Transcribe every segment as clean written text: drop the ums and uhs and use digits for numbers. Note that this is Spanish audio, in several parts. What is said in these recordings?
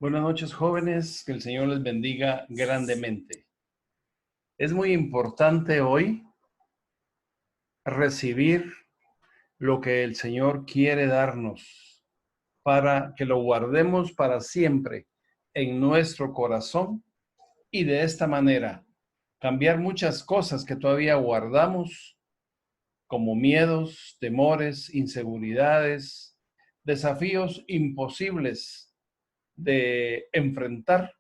Buenas noches, jóvenes. Que el Señor les bendiga grandemente. Es muy importante hoy recibir lo que el Señor quiere darnos para que lo guardemos para siempre en nuestro corazón y de esta manera cambiar muchas cosas que todavía guardamos como miedos, temores, inseguridades, desafíos imposibles de enfrentar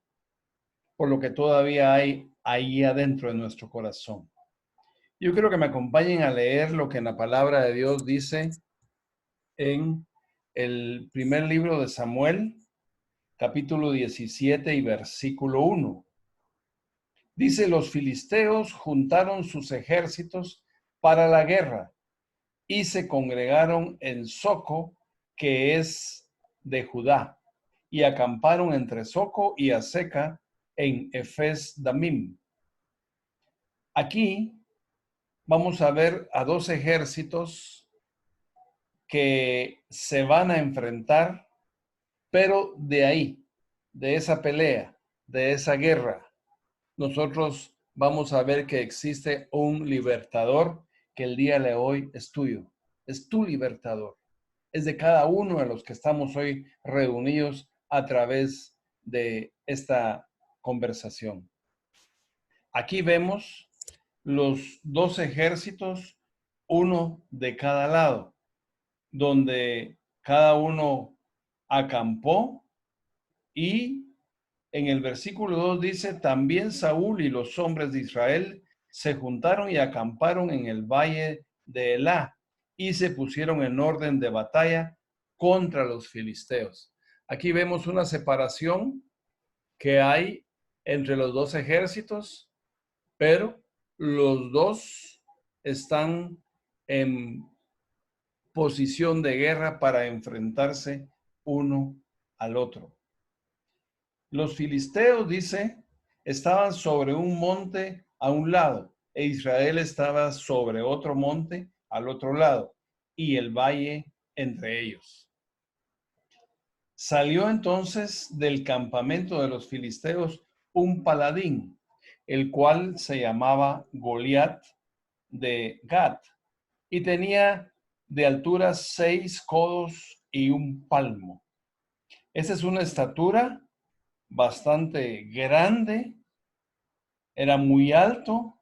por lo que todavía hay ahí adentro de nuestro corazón. Yo quiero que me acompañen a leer lo que en la palabra de Dios dice en el primer libro de Samuel, capítulo 17 y versículo 1. Dice: los filisteos juntaron sus ejércitos para la guerra y se congregaron en Soco, que es de Judá, y acamparon entre Soco y Aseca en Efes Damim. Aquí vamos a ver a dos ejércitos que se van a enfrentar, pero de ahí, de esa pelea, de esa guerra, nosotros vamos a ver que existe un libertador que el día de hoy es tuyo, es tu libertador, es de cada uno de los que estamos hoy reunidos a través de esta conversación. Aquí vemos los dos ejércitos, uno de cada lado, donde cada uno acampó, y en el versículo 2 dice: también Saúl y los hombres de Israel se juntaron y acamparon en el valle de Elá y se pusieron en orden de batalla contra los filisteos. Aquí vemos una separación que hay entre los dos ejércitos, pero los dos están en posición de guerra para enfrentarse uno al otro. Los filisteos, dice, estaban sobre un monte a un lado e Israel estaba sobre otro monte al otro lado y el valle entre ellos. Salió entonces del campamento de los filisteos un paladín, el cual se llamaba Goliat de Gat, y tenía de altura 6 codos y un palmo. Esa es una estatura bastante grande, era muy alto,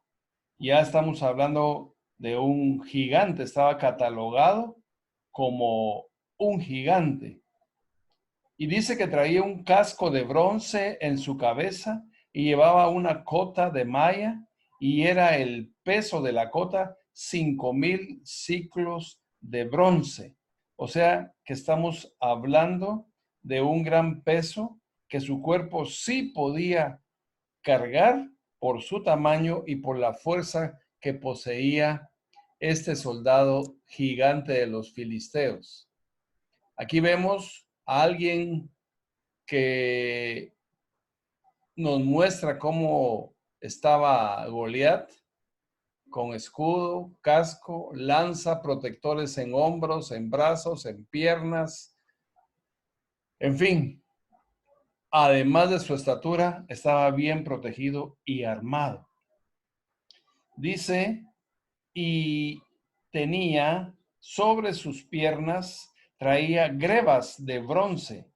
ya estamos hablando de un gigante, estaba catalogado como un gigante. Y dice que traía un casco de bronce en su cabeza y llevaba una cota de malla, y era el peso de la cota 5,000 ciclos de bronce. O sea que estamos hablando de un gran peso que su cuerpo sí podía cargar por su tamaño y por la fuerza que poseía este soldado gigante de los filisteos. Aquí vemos a alguien que nos muestra cómo estaba Goliat, con escudo, casco, lanza, protectores en hombros, en brazos, en piernas, en fin. Además de su estatura, estaba bien protegido y armado. Dice, y tenía sobre sus piernas, traía grebas de bronce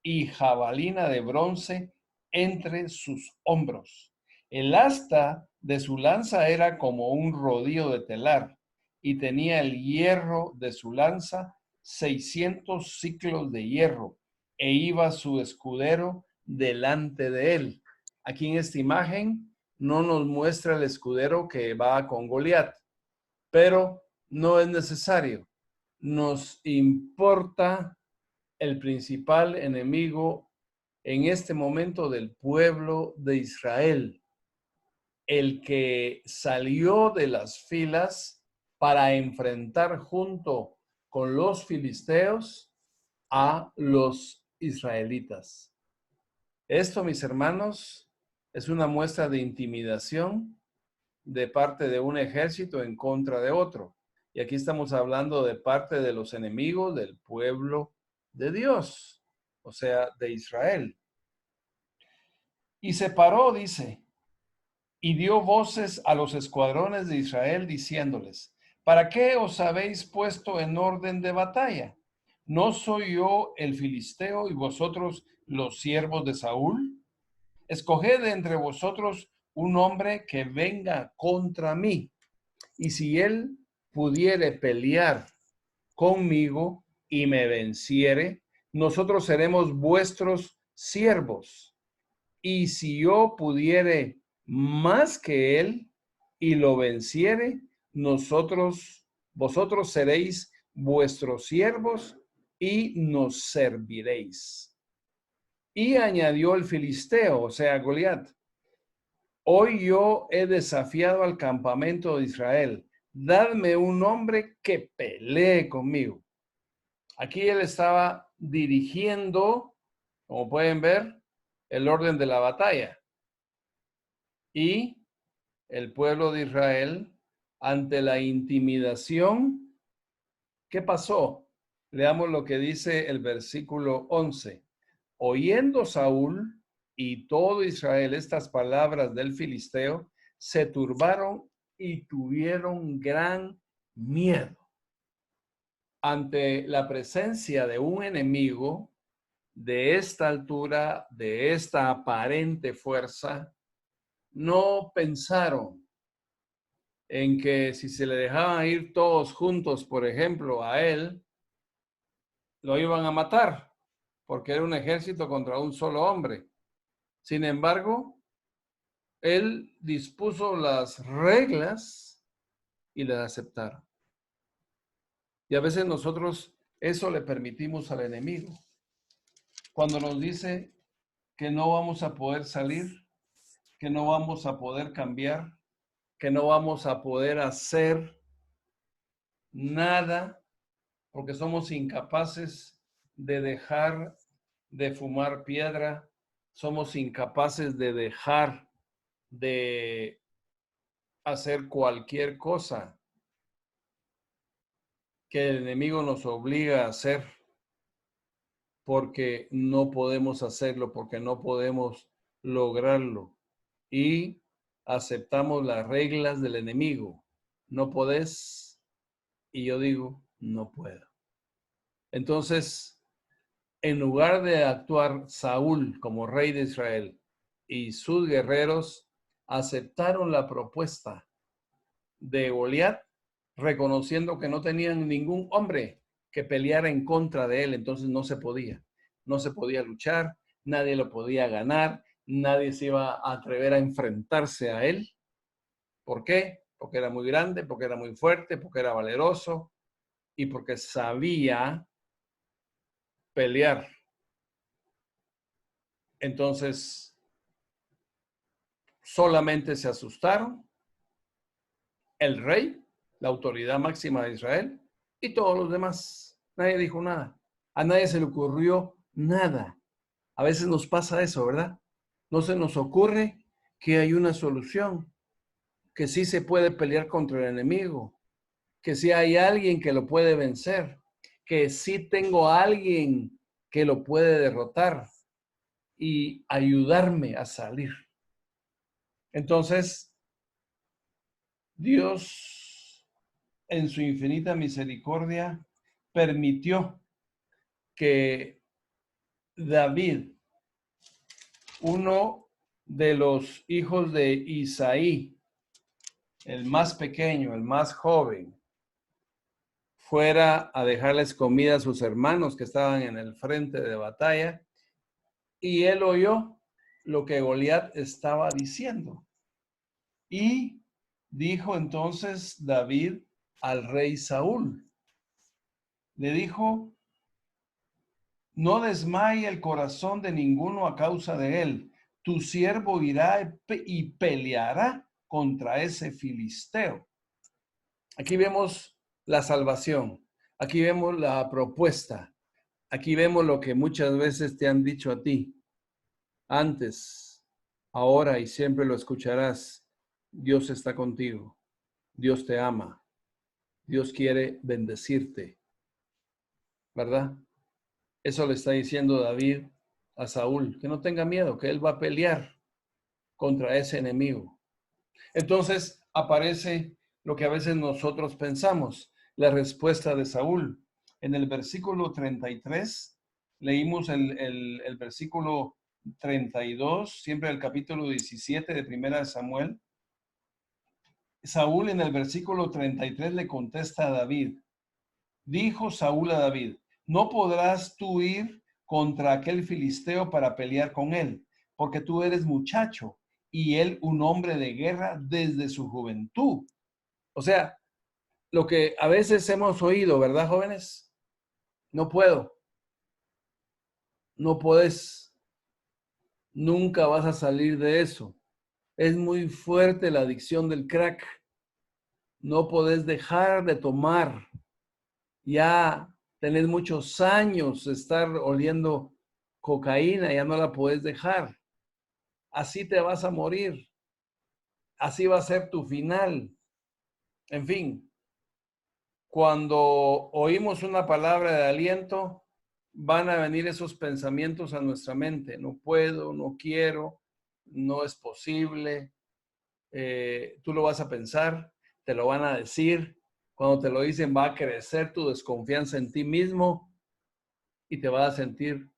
y jabalina de bronce entre sus hombros. El asta de su lanza era como un rodillo de telar, y tenía el hierro de su lanza 600 ciclos de hierro, e iba su escudero delante de él. Aquí en esta imagen no nos muestra el escudero que va con Goliat, pero no es necesario. Nos importa el principal enemigo en este momento del pueblo de Israel, el que salió de las filas para enfrentar junto con los filisteos a los israelitas. Esto, mis hermanos, es una muestra de intimidación de parte de un ejército en contra de otro. Y aquí estamos hablando de parte de los enemigos del pueblo de Dios, o sea, de Israel. Y se paró, dice, y dio voces a los escuadrones de Israel diciéndoles, ¿para qué os habéis puesto en orden de batalla? ¿No soy yo el filisteo y vosotros los siervos de Saúl? Escoged de entre vosotros un hombre que venga contra mí, y si él pudiere pelear conmigo y me venciere, nosotros seremos vuestros siervos. Y si yo pudiere más que él y lo venciere, vosotros seréis vuestros siervos y nos serviréis. Y añadió el filisteo, o sea, Goliat, hoy yo he desafiado al campamento de Israel. Dadme un hombre que pelee conmigo. Aquí él estaba dirigiendo, como pueden ver, el orden de la batalla. Y el pueblo de Israel, ante la intimidación, ¿qué pasó? Leamos lo que dice el versículo 11. Oyendo Saúl y todo Israel estas palabras del filisteo, se turbaron y tuvieron gran miedo. Ante la presencia de un enemigo de esta altura, de esta aparente fuerza, no pensaron en que si se le dejaban ir todos juntos, por ejemplo, a él, lo iban a matar, porque era un ejército contra un solo hombre. Sin embargo, él dispuso las reglas y las aceptaron. Y a veces nosotros eso le permitimos al enemigo. Cuando nos dice que no vamos a poder salir, que no vamos a poder cambiar, que no vamos a poder hacer nada, porque somos incapaces de dejar de fumar piedra, somos incapaces de dejar de hacer cualquier cosa que el enemigo nos obliga a hacer, porque no podemos hacerlo, porque no podemos lograrlo. Y aceptamos las reglas del enemigo. No podés, y yo digo, no puedo. Entonces, en lugar de actuar Saúl como rey de Israel y sus guerreros, aceptaron la propuesta de Goliat, reconociendo que no tenían ningún hombre que peleara en contra de él, entonces no se podía luchar, nadie lo podía ganar, nadie se iba a atrever a enfrentarse a él. ¿Por qué? Porque era muy grande, porque era muy fuerte, porque era valeroso y porque sabía pelear. Entonces, solamente se asustaron el rey, la autoridad máxima de Israel, y todos los demás. Nadie dijo nada. A nadie se le ocurrió nada. A veces nos pasa eso, ¿verdad? No se nos ocurre que hay una solución, que sí se puede pelear contra el enemigo, que sí hay alguien que lo puede vencer, que sí tengo a alguien que lo puede derrotar y ayudarme a salir. Entonces, Dios, en su infinita misericordia, permitió que David, uno de los hijos de Isaí, el más pequeño, el más joven, fuera a dejarles comida a sus hermanos que estaban en el frente de batalla, y él oyó lo que Goliat estaba diciendo. Y dijo entonces David al rey Saúl, le dijo, no desmaye el corazón de ninguno a causa de él. Tu siervo irá y peleará contra ese filisteo. Aquí vemos la salvación. Aquí vemos la propuesta. Aquí vemos lo que muchas veces te han dicho a ti. Antes, ahora y siempre lo escucharás. Dios está contigo. Dios te ama. Dios quiere bendecirte. ¿Verdad? Eso le está diciendo David a Saúl, que no tenga miedo, que él va a pelear. contra ese enemigo. Entonces aparece lo que a veces nosotros pensamos, la respuesta de Saúl. En el versículo 33, leímos el versículo 32, siempre el capítulo 17 de Primera de Samuel. Saúl en el versículo 33 le contesta a David. Dijo Saúl a David, no podrás tú ir contra aquel filisteo para pelear con él, porque tú eres muchacho y él un hombre de guerra desde su juventud. O sea, lo que a veces hemos oído, ¿verdad, jóvenes? No puedo, no puedes, nunca vas a salir de eso. Es muy fuerte la adicción del crack. No podés dejar de tomar. Ya tenés muchos años de estar oliendo cocaína, ya no la podés dejar. Así te vas a morir. Así va a ser tu final. En fin, cuando oímos una palabra de aliento, van a venir esos pensamientos a nuestra mente. No puedo, no quiero, no es posible. Tú lo vas a pensar, te lo van a decir. Cuando te lo dicen, va a crecer tu desconfianza en ti mismo y te vas a sentir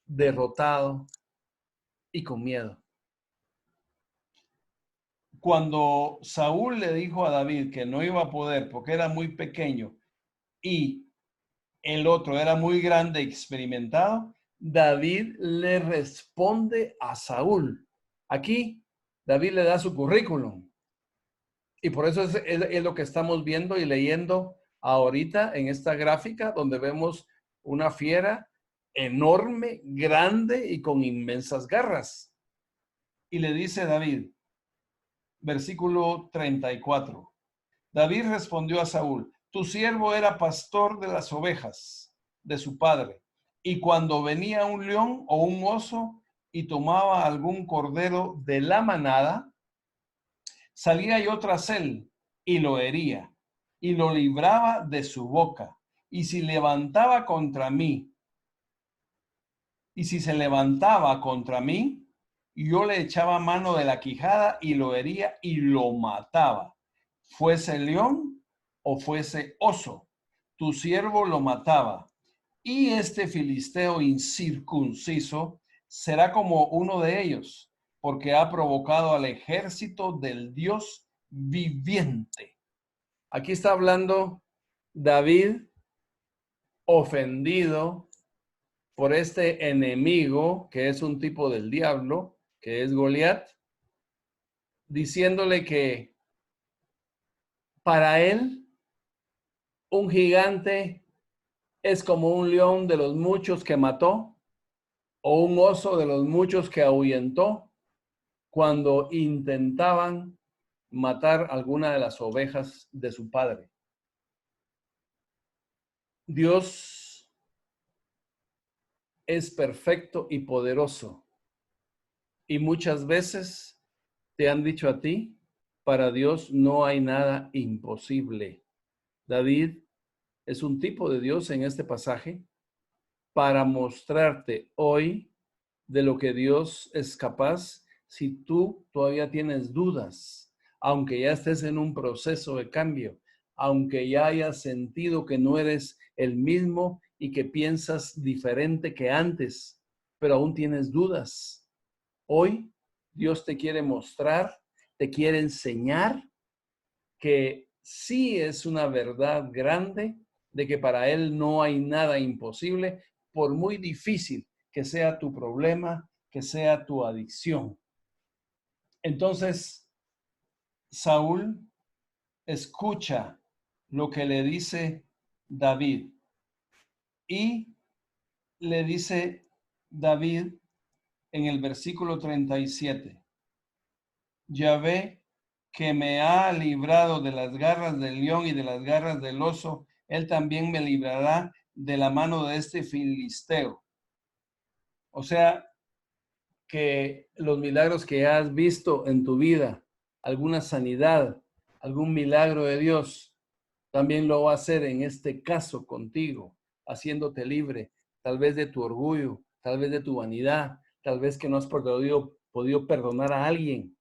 derrotado y con miedo. Cuando Saúl le dijo a David que no iba a poder porque era muy pequeño y el otro era muy grande y experimentado, David le responde a Saúl. Aquí David le da su currículum. Y por eso es lo que estamos viendo y leyendo ahorita en esta gráfica donde vemos una fiera enorme, grande y con inmensas garras. Y le dice David, versículo 34. David respondió a Saúl, tu siervo era pastor de las ovejas de su padre, y cuando venía un león o un oso y tomaba algún cordero de la manada, salía yo tras él y lo hería, y lo libraba de su boca. Y si levantaba contra mí, y si se levantaba contra mí, yo le echaba mano de la quijada y lo hería y lo mataba. Fuese león o fuese oso, tu siervo lo mataba. Y este filisteo incircunciso será como uno de ellos, porque ha provocado al ejército del Dios viviente. Aquí está hablando David ofendido por este enemigo, que es un tipo del diablo, que es Goliat, diciéndole que para él un gigante es como un león de los muchos que mató o un oso de los muchos que ahuyentó cuando intentaban matar alguna de las ovejas de su padre. Dios es perfecto y poderoso. Y muchas veces te han dicho a ti, para Dios no hay nada imposible. David es un tipo de Dios en este pasaje para mostrarte hoy de lo que Dios es capaz si tú todavía tienes dudas, aunque ya estés en un proceso de cambio, aunque ya hayas sentido que no eres el mismo y que piensas diferente que antes, pero aún tienes dudas. Hoy Dios te quiere mostrar, te quiere enseñar que sí es una verdad grande de que para Él no hay nada imposible, por muy difícil que sea tu problema, que sea tu adicción. Entonces, Saúl escucha lo que le dice David y le dice David en el versículo 37, Yahvé que me ha librado de las garras del león y de las garras del oso, él también me librará de la mano de este filisteo. O sea, que los milagros que has visto en tu vida, alguna sanidad, algún milagro de Dios, también lo va a hacer en este caso contigo, haciéndote libre, tal vez de tu orgullo, tal vez de tu vanidad, tal vez que no has podido podido perdonar a alguien,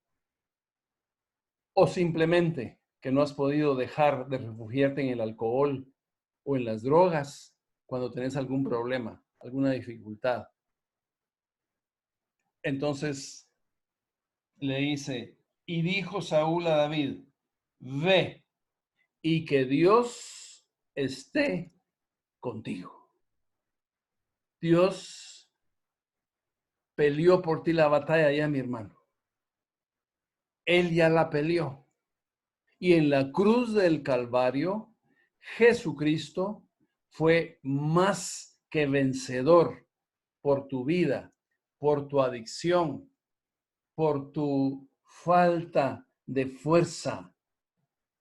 o simplemente que no has podido dejar de refugiarte en el alcohol o en las drogas cuando tenés algún problema, alguna dificultad. Entonces le dice, y dijo Saúl a David, ve y que Dios esté contigo. Dios peleó por ti la batalla ya, mi hermano. Él ya la peleó. Y en la cruz del Calvario, Jesucristo fue más que vencedor por tu vida, por tu adicción, por tu falta de fuerza.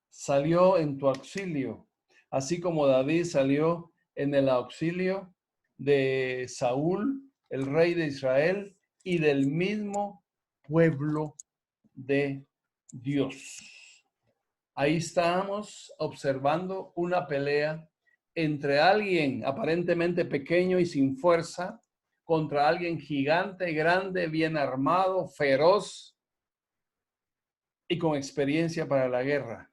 Salió en tu auxilio, así como David salió en el auxilio de Saúl, el rey de Israel, y del mismo pueblo de Dios. Ahí estábamos observando una pelea entre alguien aparentemente pequeño y sin fuerza contra alguien gigante, grande, bien armado, feroz y con experiencia para la guerra.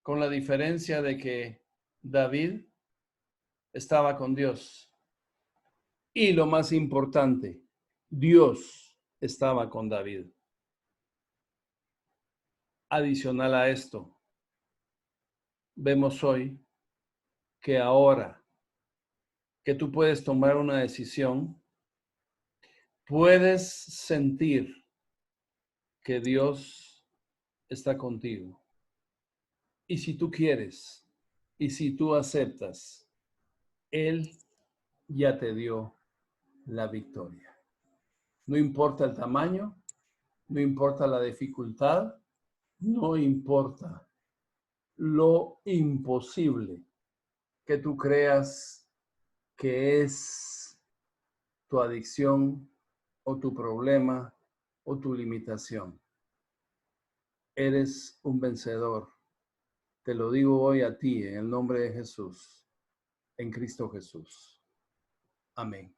Con la diferencia de que David estaba con Dios. Y lo más importante, Dios estaba con David. Adicional a esto, vemos hoy que ahora que tú puedes tomar una decisión, puedes sentir que Dios está contigo. Y si tú quieres, y si tú aceptas, Él ya te dio la victoria. No importa el tamaño, no importa la dificultad, no importa lo imposible que tú creas que es tu adicción o tu problema o tu limitación. Eres un vencedor. Te lo digo hoy a ti en el nombre de Jesús, en Cristo Jesús. Amén.